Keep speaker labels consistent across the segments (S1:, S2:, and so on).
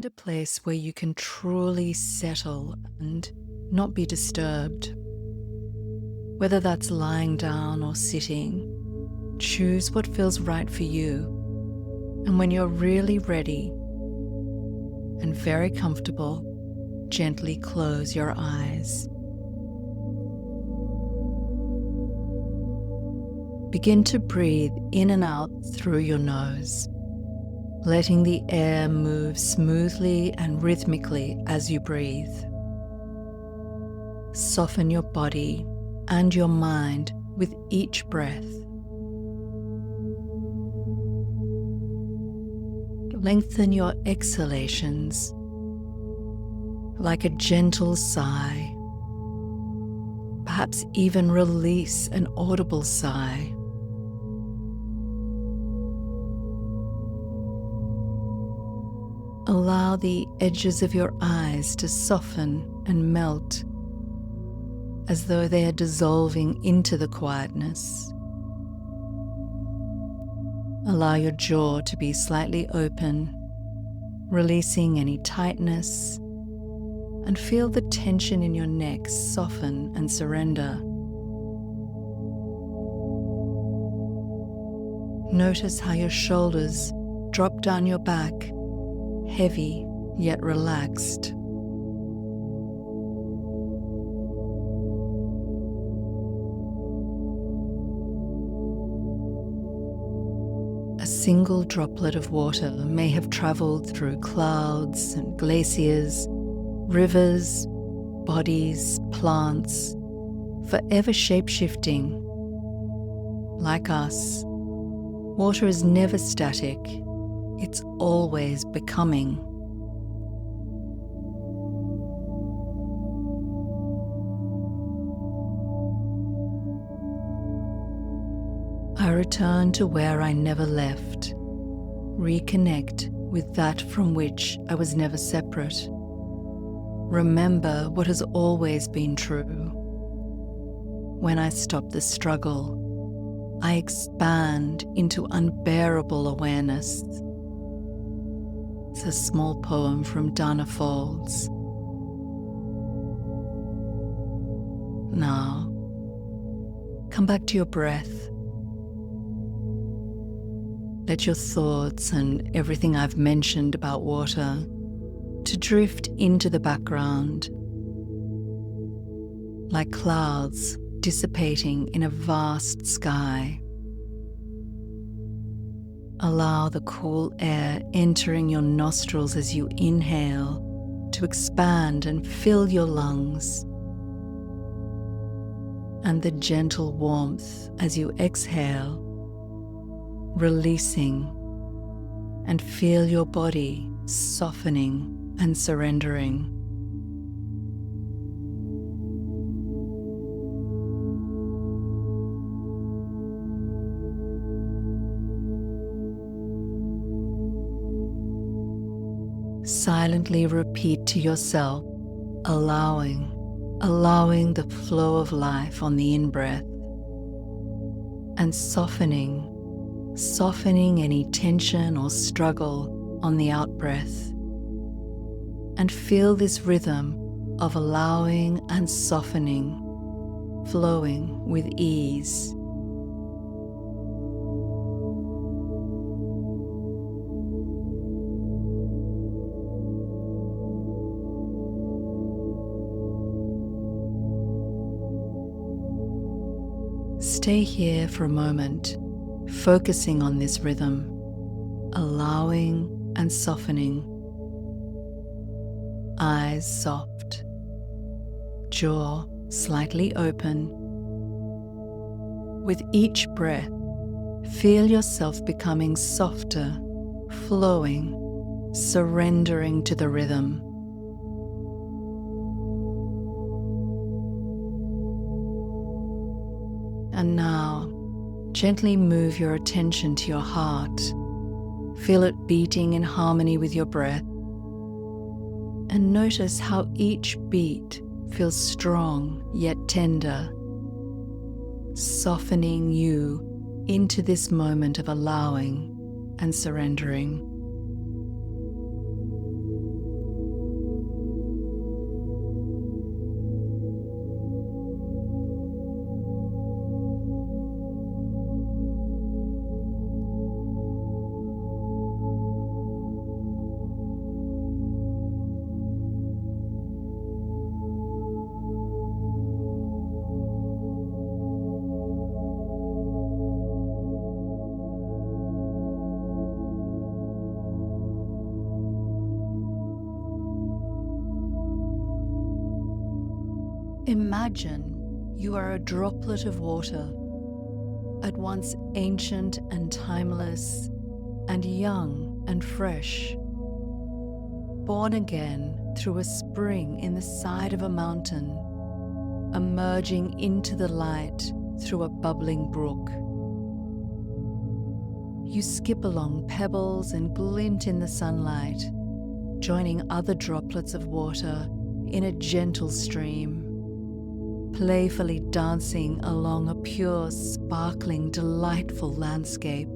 S1: Find a place where you can truly settle and not be disturbed. Whether that's lying down or sitting, choose what feels right for you. And when you're really ready and very comfortable, gently close your eyes. Begin to breathe in and out through your nose, letting the air move smoothly and rhythmically as you breathe. Soften your body and your mind with each breath. Lengthen your exhalations like a gentle sigh. Perhaps even release an audible sigh. Allow the edges of your eyes to soften and melt as though they are dissolving into the quietness. Allow your jaw to be slightly open, releasing any tightness, and feel the tension in your neck soften and surrender. Notice how your shoulders drop down your back, heavy yet relaxed. A single droplet of water may have traveled through clouds and glaciers, rivers, bodies, plants, forever shape-shifting. Like us, water is never static, it's always becoming. I return to where I never left, reconnect with that from which I was never separate. Remember what has always been true. When I stop the struggle, I expand into unbearable awareness. It's a small poem from Dana Folds. Now, come back to your breath. Let your thoughts and everything I've mentioned about water to drift into the background, like clouds dissipating in a vast sky. Allow the cool air entering your nostrils as you inhale to expand and fill your lungs, and the gentle warmth as you exhale, releasing, and feel your body softening and surrendering. Silently repeat to yourself, allowing the flow of life on the in-breath, and softening any tension or struggle on the out-breath. And feel this rhythm of allowing and softening, flowing with ease. Stay here for a moment, focusing on this rhythm, allowing and softening. Eyes soft, jaw slightly open. With each breath, feel yourself becoming softer, flowing, surrendering to the rhythm. And now, gently move your attention to your heart. Feel it beating in harmony with your breath. And notice how each beat feels strong yet tender, softening you into this moment of allowing and surrendering. Imagine you are a droplet of water, at once ancient and timeless, and young and fresh, born again through a spring in the side of a mountain, emerging into the light through a bubbling brook. You skip along pebbles and glint in the sunlight, joining other droplets of water in a gentle stream, playfully dancing along a pure, sparkling, delightful landscape.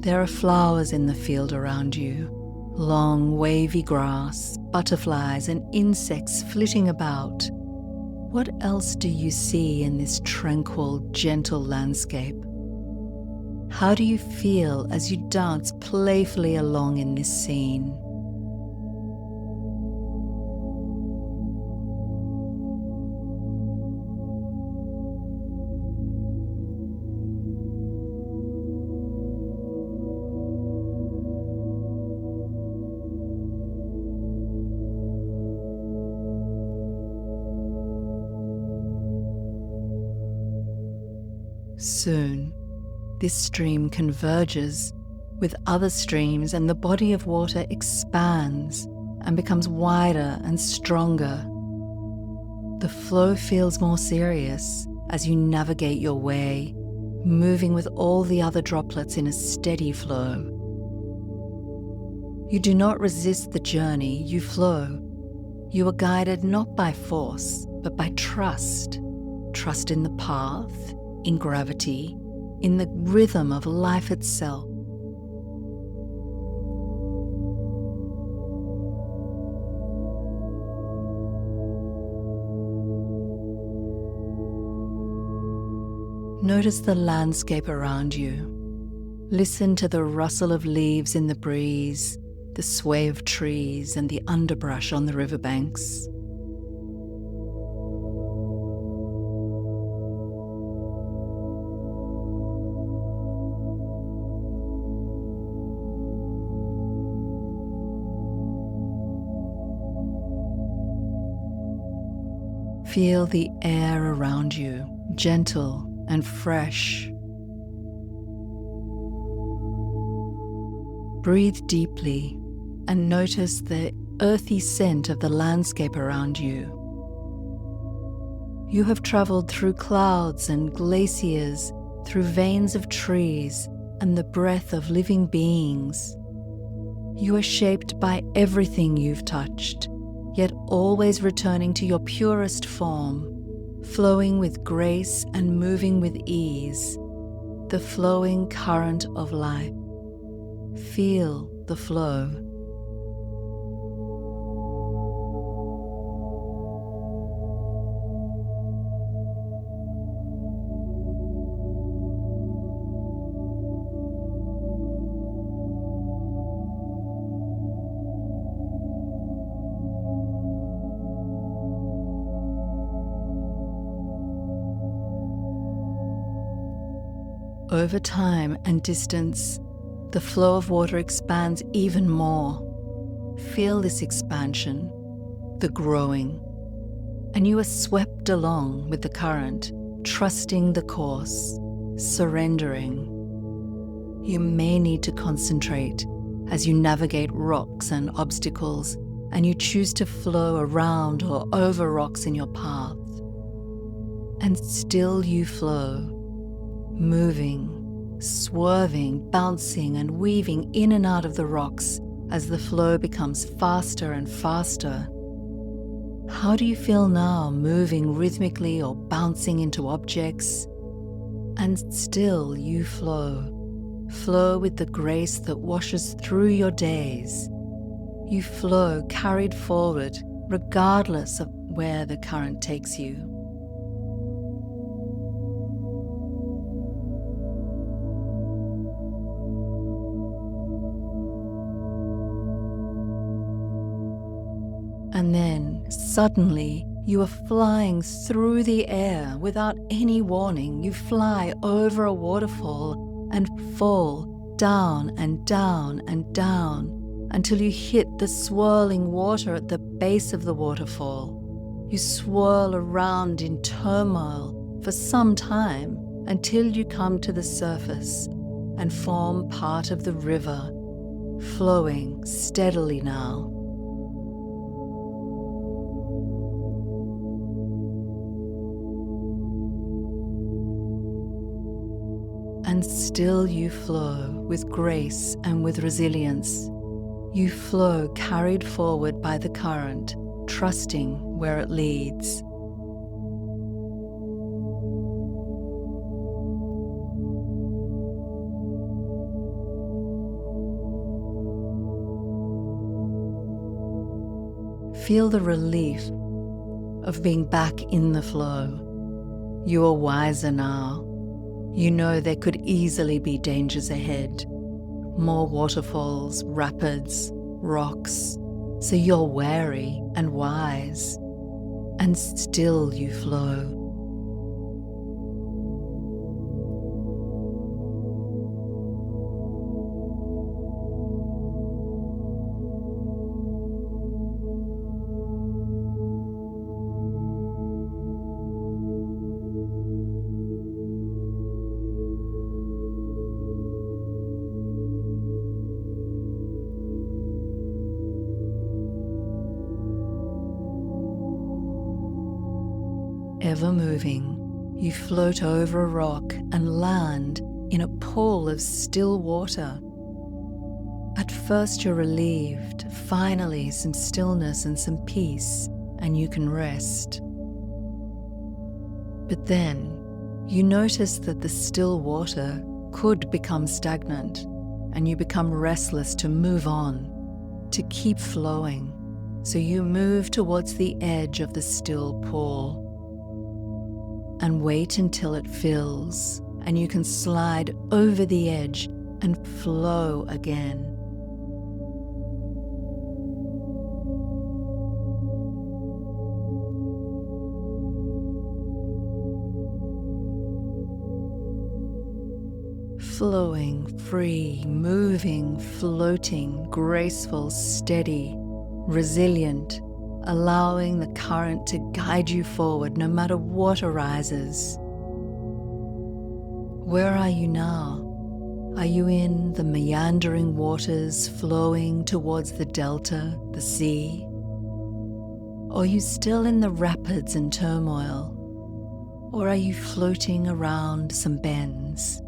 S1: There are flowers in the field around you, long wavy grass, butterflies and insects flitting about. What else do you see in this tranquil, gentle landscape? How do you feel as you dance playfully along in this scene? Soon, this stream converges with other streams and the body of water expands and becomes wider and stronger. The flow feels more serious as you navigate your way, moving with all the other droplets in a steady flow. You do not resist the journey, you flow. You are guided not by force, but by trust. Trust in the path, in gravity, in the rhythm of life itself. Notice the landscape around you. Listen to the rustle of leaves in the breeze, the sway of trees and the underbrush on the riverbanks. Feel the air around you, gentle and fresh. Breathe deeply and notice the earthy scent of the landscape around you. You have traveled through clouds and glaciers, through veins of trees and the breath of living beings. You are shaped by everything you've touched, yet always returning to your purest form, flowing with grace and moving with ease, the flowing current of life. Feel the flow. Over time and distance, the flow of water expands even more. Feel this expansion, the growing, and you are swept along with the current, trusting the course, surrendering. You may need to concentrate as you navigate rocks and obstacles, and you choose to flow around or over rocks in your path. And still you flow, moving, swerving, bouncing and weaving in and out of the rocks as the flow becomes faster and faster. How do you feel now, moving rhythmically or bouncing into objects? And still you flow. Flow with the grace that washes through your days. You flow carried forward regardless of where the current takes you. And then, suddenly, you are flying through the air without any warning. You fly over a waterfall and fall down and down and down until you hit the swirling water at the base of the waterfall. You swirl around in turmoil for some time until you come to the surface and form part of the river, flowing steadily now. And still you flow with grace and with resilience. You flow carried forward by the current, trusting where it leads. Feel the relief of being back in the flow. You are wiser now. You know there could easily be dangers ahead. More waterfalls, rapids, rocks. So you're wary and wise. And still you flow. Ever moving, you float over a rock and land in a pool of still water. At first you're relieved, finally some stillness and some peace, and you can rest. But then you notice that the still water could become stagnant, and you become restless to move on, to keep flowing. So you move towards the edge of the still pool and wait until it fills and you can slide over the edge and flow again. Flowing, free, moving, floating, graceful, steady, resilient, allowing the current to guide you forward no matter what arises. Where are you now? Are you in the meandering waters flowing towards the delta, the sea? Or are you still in the rapids and turmoil? Or are you floating around some bends?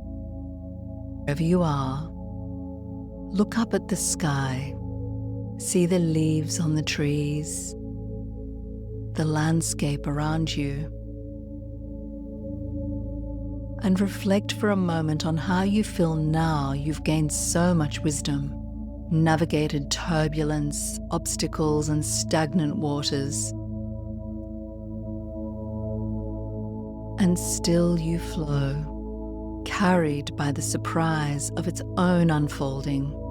S1: Wherever you are, look up at the sky. See the leaves on the trees, the landscape around you, and reflect for a moment on how you feel now you've gained so much wisdom, navigated turbulence, obstacles, and stagnant waters. And still you flow, carried by the surprise of its own unfolding.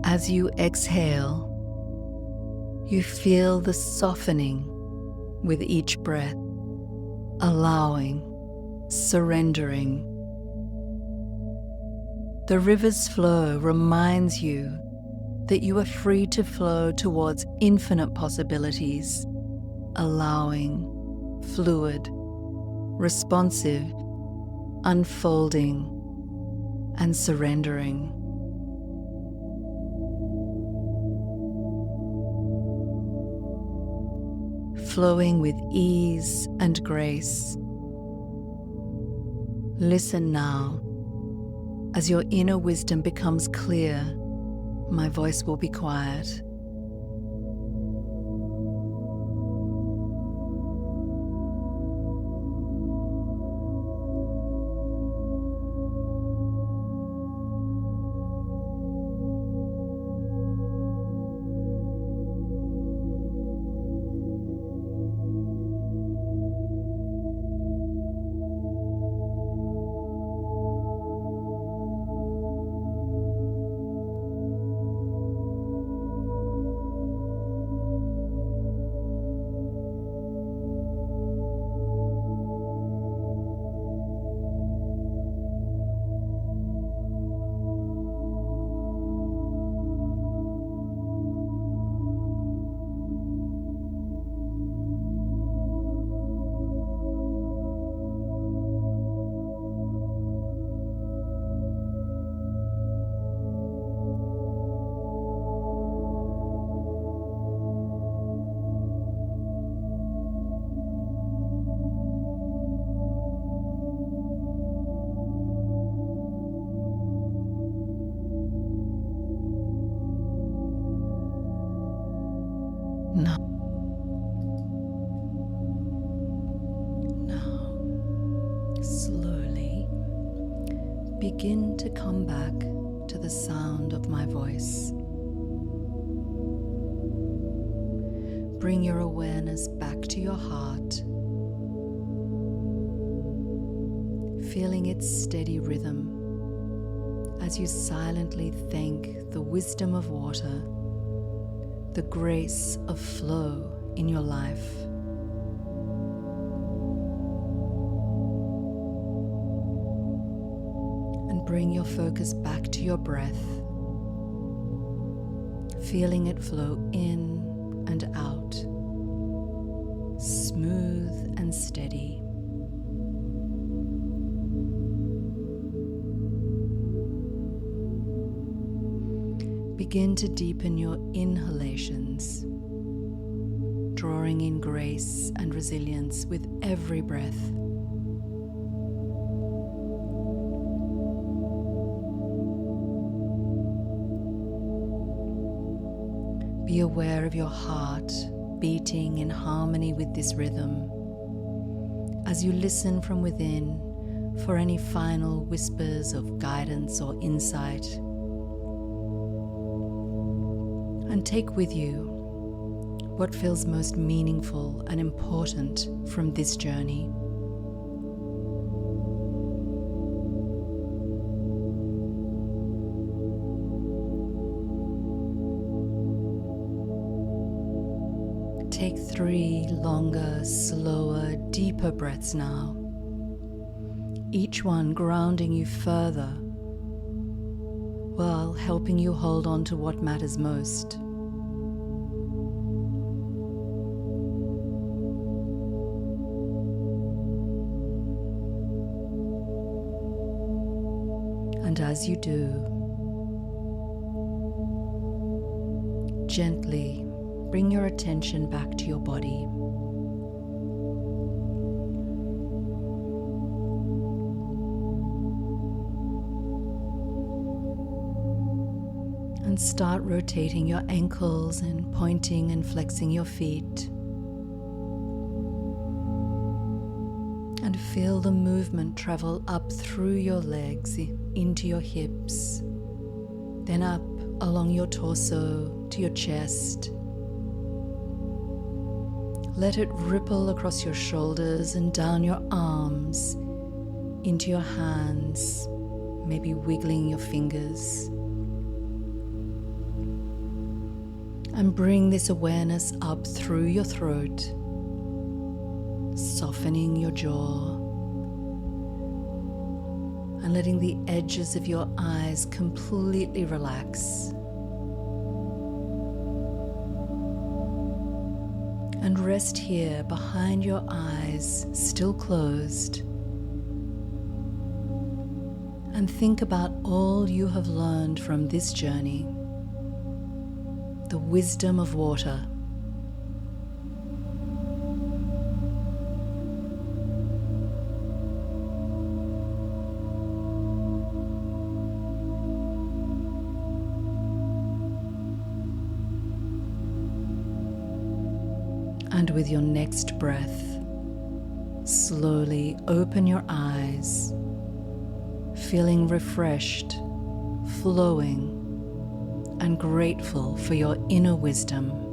S1: As you exhale, you feel the softening with each breath, allowing, surrendering. The river's flow reminds you that you are free to flow towards infinite possibilities, allowing, fluid, responsive, unfolding, and surrendering. Flowing with ease and grace. Listen now. As your inner wisdom becomes clear, my voice will be quiet. begin to come back to the sound of my voice. Bring your awareness back to your heart, feeling its steady rhythm as you silently thank the wisdom of water, the grace of flow in your life. And bring your focus back to your breath, feeling it flow in and out, smooth and steady. Begin to deepen your inhalations, drawing in grace and resilience with every breath. Be aware of your heart beating in harmony with this rhythm as you listen from within for any final whispers of guidance or insight. And take with you what feels most meaningful and important from this journey. Take 3 longer, slower, deeper breaths now, each one grounding you further while helping you hold on to what matters most. And as you do, gently bring your attention back to your body. And start rotating your ankles and pointing and flexing your feet. And feel the movement travel up through your legs into your hips, then up along your torso to your chest. Let it ripple across your shoulders and down your arms into your hands, maybe wiggling your fingers. And bring this awareness up through your throat, softening your jaw and letting the edges of your eyes completely relax. And rest here behind your eyes, still closed. And think about all you have learned from this journey. The wisdom of water. And with your next breath, slowly open your eyes, feeling refreshed, flowing, and grateful for your inner wisdom.